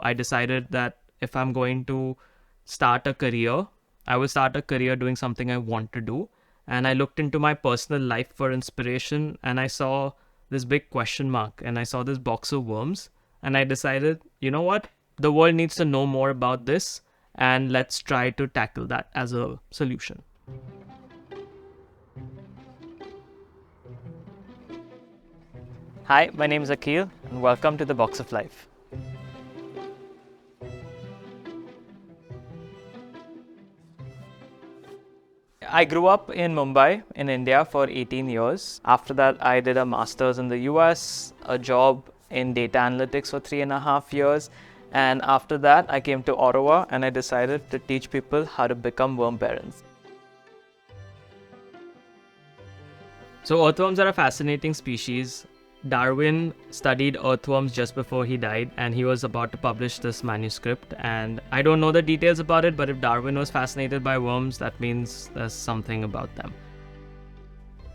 I decided that if I'm going to start a career, I will start a career doing something I want to do. And I looked into my personal life for inspiration, and I saw this big question mark, and I saw this box of worms, and I decided, you know what? The world needs to know more about this, and let's try to tackle that as a solution. Hi, my name is Akil, and welcome to the Box of Life. I grew up in Mumbai, in India, for 18 years. After that, I did a master's in the US, a job in data analytics for 3.5 years. And after that, I came to Ottawa and I decided to teach people how to become worm parents. So, earthworms are a fascinating species. Darwin studied earthworms just before he died, and he was about to publish this manuscript. And I don't know the details about it, but if Darwin was fascinated by worms, that means there's something about them.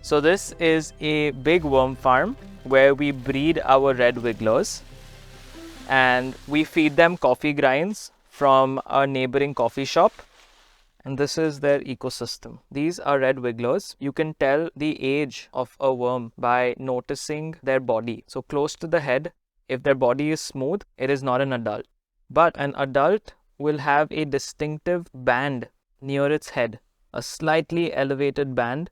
So this is a big worm farm where we breed our red wigglers, and we feed them coffee grinds from a neighboring coffee shop. And this is their ecosystem. These are red wigglers. You can tell the age of a worm by noticing their body. So close to the head, if their body is smooth, it is not an adult. But an adult will have a distinctive band near its head, a slightly elevated band,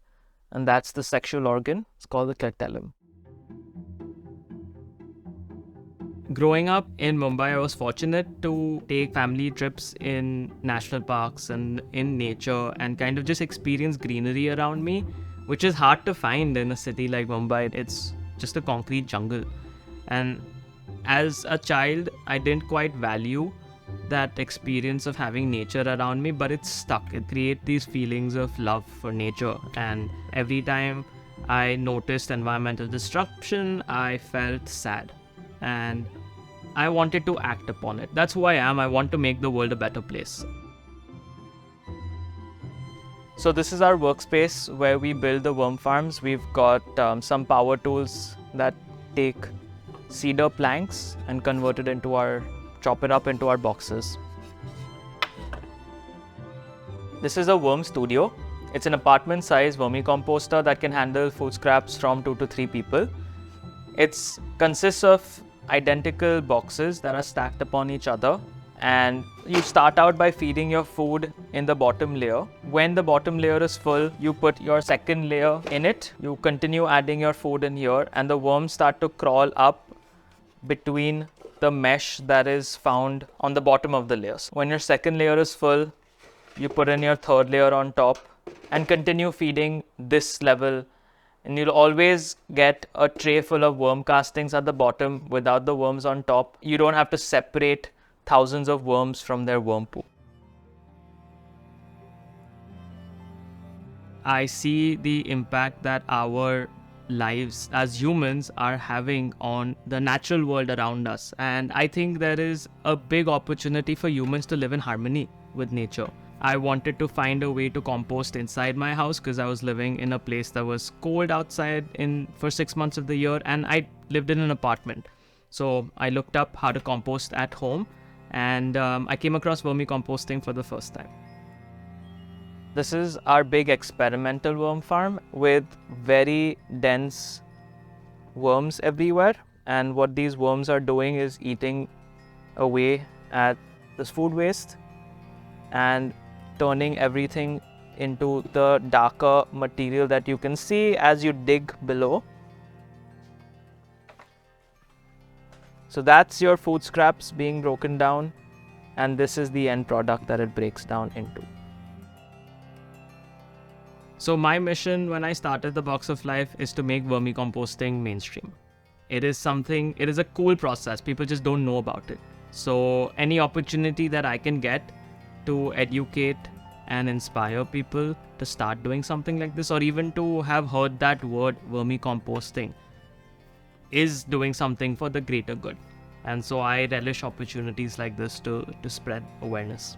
and that's the sexual organ. It's called the clitellum. Growing up in Mumbai, I was fortunate to take family trips in national parks and in nature and kind of just experience greenery around me, which is hard to find in a city like Mumbai. It's just a concrete jungle. And as a child, I didn't quite value that experience of having nature around me, but it's stuck. It creates these feelings of love for nature. And every time I noticed environmental disruption, I felt sad. And I wanted to act upon it. That's who I am. I want to make the world a better place. So this is our workspace where we build the worm farms. We've got some power tools that take cedar planks and chop it up into our boxes. This is a worm studio. It's an apartment size vermicomposter that can handle food scraps from 2 to 3 people. It consists of identical boxes that are stacked upon each other, and you start out by feeding your food in the bottom layer. When the bottom layer is full, you put your second layer in it. You continue adding your food in here, and the worms start to crawl up between the mesh that is found on the bottom of the layers. When your second layer is full, you put in your third layer on top and continue feeding this level. And you'll always get a tray full of worm castings at the bottom without the worms on top. You don't have to separate thousands of worms from their worm poo. I see the impact that our lives as humans are having on the natural world around us. And I think there is a big opportunity for humans to live in harmony with nature. I wanted to find a way to compost inside my house because I was living in a place that was cold outside for 6 months of the year, and I lived in an apartment. So I looked up how to compost at home, and I came across vermicomposting for the first time. This is our big experimental worm farm with very dense worms everywhere. And what these worms are doing is eating away at this food waste and turning everything into the darker material that you can see as you dig below. So that's your food scraps being broken down, and this is the end product that it breaks down into. So my mission when I started the Box of Life is to make vermicomposting mainstream. It is a cool process. People just don't know about it. So any opportunity that I can get to educate and inspire people to start doing something like this, or even to have heard that word vermicomposting, is doing something for the greater good. And so I relish opportunities like this to spread awareness.